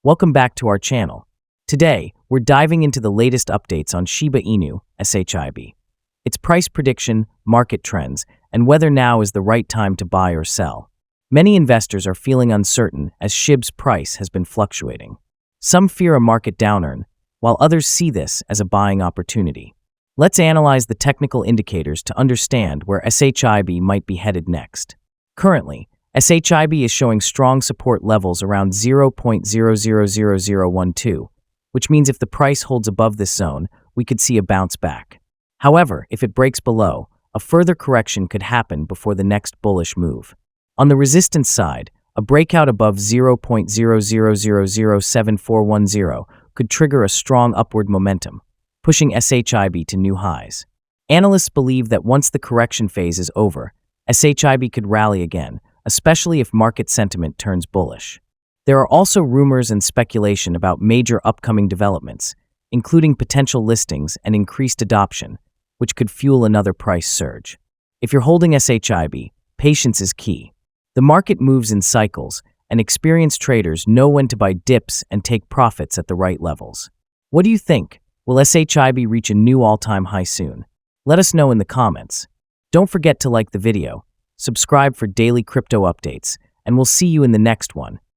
Welcome back to our channel. Today, we're diving into the latest updates on Shiba Inu, SHIB. Its price prediction, market trends, and whether now is the right time to buy or sell. Many investors are feeling uncertain as SHIB's price has been fluctuating. Some fear a market downturn, while others see this as a buying opportunity. Let's analyze the technical indicators to understand where SHIB might be headed next. Currently, SHIB is showing strong support levels around 0.000012, which means if the price holds above this zone, we could see a bounce back. However, if it breaks below, a further correction could happen before the next bullish move. On the resistance side, a breakout above 0.00007410 could trigger a strong upward momentum, pushing SHIB to new highs. Analysts believe that once the correction phase is over, SHIB could rally again, especially if market sentiment turns bullish. There are also rumors and speculation about major upcoming developments, including potential listings and increased adoption, which could fuel another price surge. If you're holding SHIB, patience is key. The market moves in cycles, and experienced traders know when to buy dips and take profits at the right levels. What do you think? Will SHIB reach a new all-time high soon? Let us know in the comments. Don't forget to like the video, subscribe for daily crypto updates, and we'll see you in the next one.